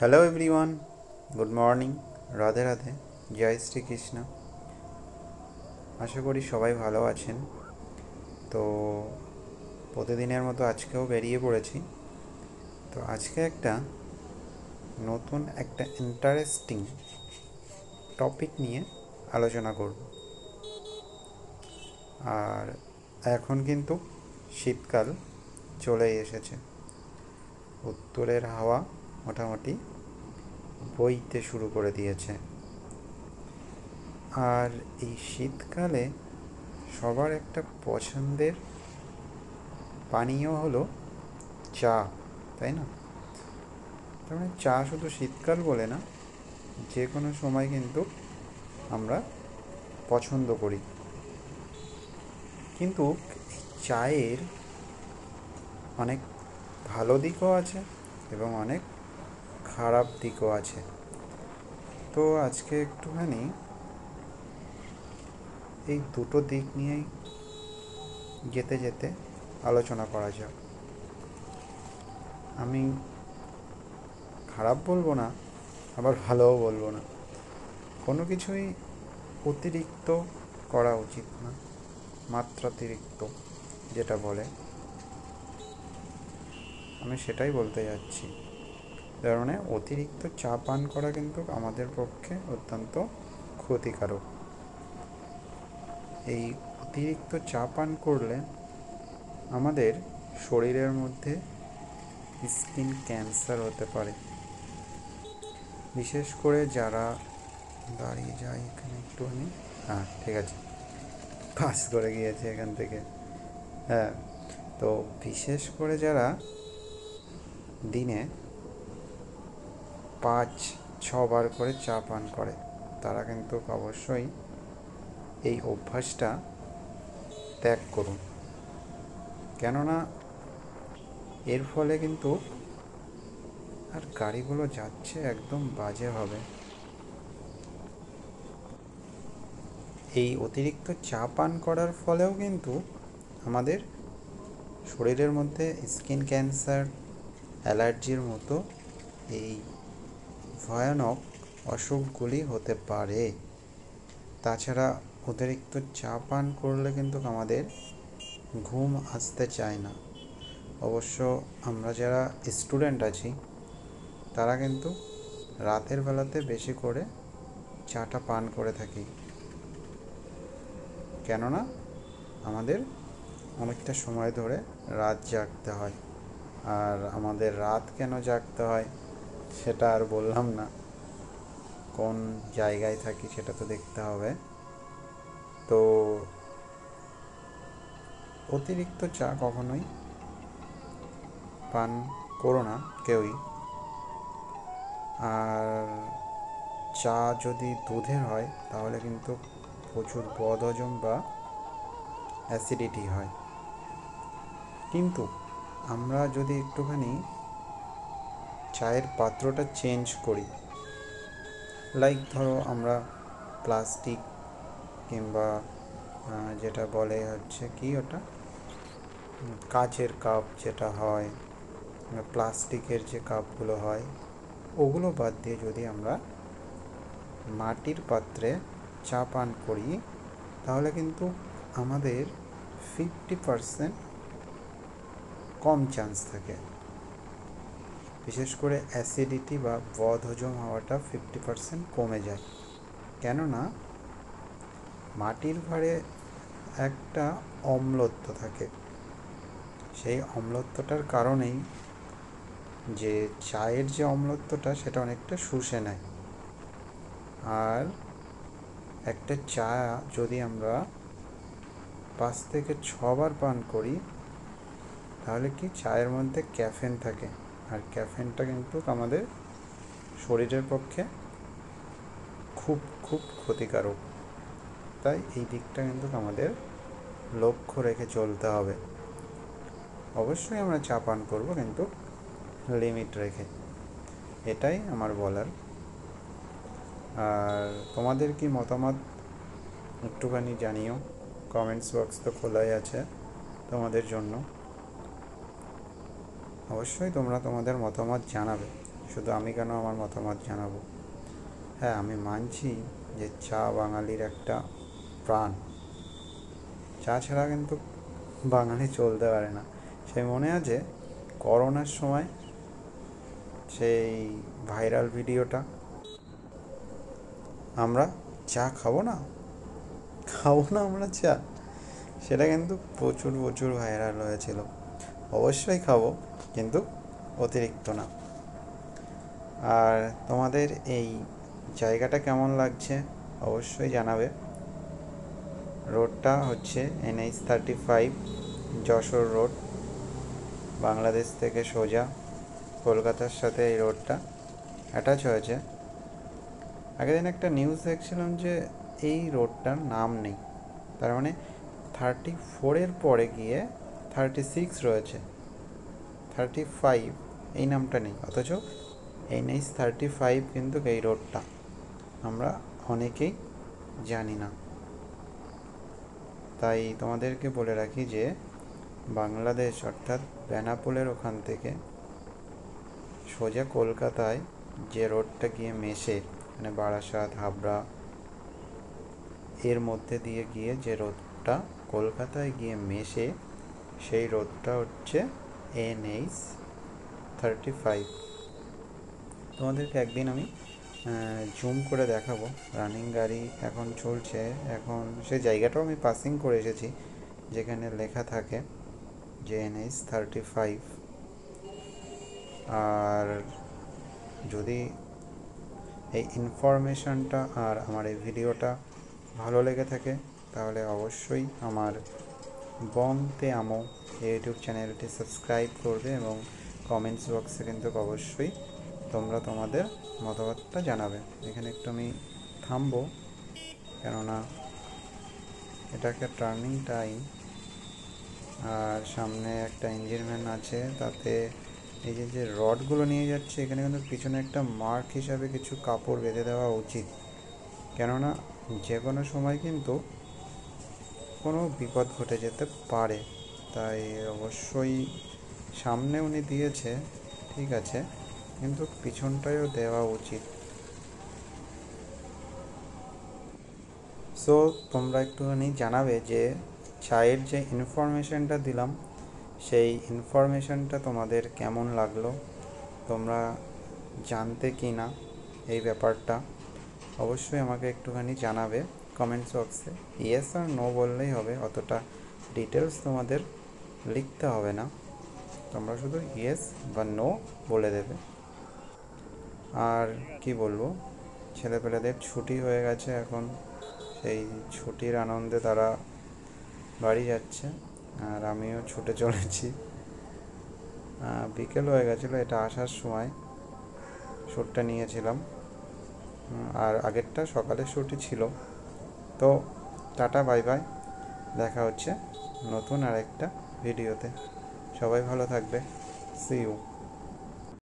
Hello everyone, good morning, Radhe Radhe, জয় শ্রীকৃষ্ণ। আশা করি সবাই ভালো আছেন। তো প্রতিদিনের মতো আজকেও বেরিয়ে পড়েছি। তো আজকে নতুন একটা ইন্টারেস্টিং টপিক নিয়ে আলোচনা করব। আর এখন কিন্তু শীতকাল চলেই এসেছে, উত্তরের হাওয়া মোটামুটি বইতে শুরু করে দিয়েছে। আর এই শীতকালে সবার একটা পছন্দের পানীয় হলো চা, তাই না? তার মানে চা শুধু শীতকাল বলে না, যে কোনো সময় কিন্তু আমরা পছন্দ করি। কিন্তু এই চায়ের অনেক ভালো দিকও আছে এবং অনেক খারাপ দিকও আছে। তো আজকে একটুখানি এই দুটো দিক নিয়েই যেতে যেতে আলোচনা করা যাক। আমি খারাপ বলবো না, আবার ভালোও বলবো না। কোনো কিছুই অতিরিক্ত করা উচিত না, মাত্রাতিরিক্ত যেটা বলে, আমি সেটাই বলতে যাচ্ছি। তার মানে অতিরিক্ত চা পান করা কিন্তু আমাদের পক্ষে অত্যন্ত ক্ষতিকারক। এই অতিরিক্ত চা পান করলে আমাদের শরীরের মধ্যে স্কিন ক্যান্সার হতে পারে। বিশেষ করে যারা দাঁড়িয়ে যায় এখানে একটুখানি, হ্যাঁ ঠিক আছে, পাস করে গিয়েছে এখান থেকে। হ্যাঁ, তো বিশেষ করে যারা দিনে 5-6 বার করে চা পান করে, তারা কিন্তু অবশ্যই এই অভ্যাসটা ত্যাগ করুন। কেননা এর ফলে কিন্তু আর গাড়িগুলো যাচ্ছে একদম বাজে হবে। এই অতিরিক্ত চা পান করার ফলেও কিন্তু আমাদের শরীরের মধ্যে স্কিন ক্যান্সার, অ্যালার্জির মতো এই ভয়ানক অসুখগুলি হতে পারে। তাছাড়া অতিরিক্ত চা পান করলে কিন্তু আমাদের ঘুম আসতে চায় না। অবশ্য আমরা যারা স্টুডেন্ট আছি, তারা কিন্তু রাতের বেলাতে বেশি করে চাটা পান করে থাকি। কেননা আমাদের অনেকটা সময় ধরে রাত জাগতে হয়। আর আমাদের রাত কেন জাগতে হয় সেটা আর বললাম না, কোন জায়গায় থাকি সেটা তো দেখতে হবে। তো অতিরিক্ত চা কখনোই পান করো না কেউই। আর চা যদি দুধের হয় তাহলে কিন্তু প্রচুর বদহজম বা অ্যাসিডিটি হয়। কিন্তু আমরা যদি একটুখানি চায়ের পাত্রটা চেঞ্জ করি, লাইক ধরো আমরা প্লাস্টিক কিংবা যেটা বলে হচ্ছে কি ওটা, কাচের কাপ যেটা হয়, প্লাস্টিকের যে কাপগুলো হয়, ওগুলো বাদ দিয়ে যদি আমরা মাটির পাত্রে চা পান করি, তাহলে কিন্তু আমাদের 50% কম চান্স থাকে। বিশেষ করে অ্যাসিডিটি বা বদহজম হওয়াটা 50% কমে যায়। কেননা মাটির ভাঁড়ে একটা অম্লত্ব থাকে। সেই অম্লত্বটার কারণেই যে চায়ের যে অম্লত্বটা সেটা অনেকটা শুষে নেয়। আর একটা চা যদি আমরা 5 থেকে 6 বার পান করি, তাহলে কি চায়ের মধ্যে ক্যাফেন থাকে। আর ক্যাফেনটা কিন্তু আমাদের শরীরের পক্ষে খুব খুব ক্ষতিকারক। তাই এই দিকটা কিন্তু আমাদের লক্ষ্য রেখে চলতে হবে। অবশ্যই আমরা চা পান করবো, কিন্তু লিমিট রেখে। এটাই আমার বলার। আর তোমাদের কি মতামত একটুখানি জানিও, কমেন্টস বক্স তো খোলাই আছে তোমাদের জন্য। অবশ্যই তোমরা তোমাদের মতামত জানাবে। শুধু আমি কেন আমার মতামত জানাবো। হ্যাঁ, আমি মানছি যে চা বাঙালির একটা প্রাণ। চা ছাড়া কিন্তু বাঙালি চলতে পারে না। সেই মনে আছে করোনার সময় সেই ভাইরাল ভিডিওটা, আমরা চা খাবো না, খাবো না আমরা চা, সেটা কিন্তু প্রচুর প্রচুর ভাইরাল হয়েছিল। অবশ্যই খাবো, কিন্তু অতিরিক্ত না। আর তোমাদের এই জায়গাটা কেমন লাগছে অবশ্যই জানাবে। রোডটা হচ্ছে NH-35 যশোর রোড, বাংলাদেশ থেকে সোজা কলকাতার সাথে এই রোডটা অ্যাটাচ হয়েছে। আগের দিন একটা নিউজ দেখছিলাম যে এই রোডটার নাম নেই, তার মানে 34-এর পরে গিয়ে 36 রয়েছে, 35 এই নামটা নেই। অথচ NH-35 কিন্তু এই রোডটা আমরা অনেকেই জানি না। তাই তোমাদেরকে বলে রাখি যে বাংলাদেশ অর্থাৎ বেনাপোলের ওখান থেকে সোজা কলকাতায় যে রোডটা গিয়ে মেশে, মানে বারাসাত হাবড়া এর মধ্যে দিয়ে গিয়ে যে রোডটা কলকাতায় গিয়ে মেশে, সেই রোডটা হচ্ছে NH-35। তোমাদেরকে একদিন আমি জুম করে দেখাবো। রানিং গাড়ি এখন চলছে, এখন সেই জায়গাটাও আমি পাসিং করে এসেছি যেখানে লেখা থাকে যে NH-35। আর যদি এই ইনফরমেশনটা আর আমার এই ভিডিওটা ভালো লেগে থাকে তাহলে অবশ্যই আমার বং তে আমো ইউটিউব চ্যানেলটি সাবস্ক্রাইব করবে এবং কমেন্টস বক্সে কিন্তু অবশ্যই তোমরা তোমাদের মতামতটা জানাবে। এখানে একটু আমি থামবো, কেননা এটা একটা টার্নিং টাইম, আর সামনে একটা ইঞ্জিন ভ্যান আছে। তাতে এই যে যে রডগুলো নিয়ে যাচ্ছে, এখানে কিন্তু পিছনে একটা মার্ক হিসাবে কিছু কাপড় বেঁধে দেওয়া উচিত, কেননা যে কোনো সময় কিন্তু কোনো বিপদ ঘটে যেতে পারে। তাই অবশ্যই সামনে উনি দিয়েছে ঠিক আছে, কিন্তু পিছনটায়ও দেওয়া উচিত। সো তোমরা একটুখানি জানাবে যে চায়ের যে ইনফরমেশনটা দিলাম সেই ইনফরমেশনটা তোমাদের কেমন লাগলো, তোমরা জানতে কি না এই ব্যাপারটা অবশ্যই আমাকে একটুখানি জানাবে কমেন্টস বক্সে। ইয়েস আর নো বললেই হবে, অতটা ডিটেলস তোমাদের লিখতে হবে না, তোমরা শুধু ইয়েস বা নো বলে দেবে। আর কি বলবো, ছেলেপেলেদের ছুটি হয়ে গেছে এখন, সেই ছুটির আনন্দে তারা বাড়ি যাচ্ছে, আর আমিও ছুটে চলেছি। বিকেল হয়ে গেছিলো, এটা আসার সময় শ্যুটটা নিয়েছিলাম, আর আগেরটা সকালে শ্যুটই ছিল। তো টাটা বাই বাই, দেখা হচ্ছে নতুন আরেকটা ভিডিওতে। সবাই ভালো থাকবে, সি ইউ।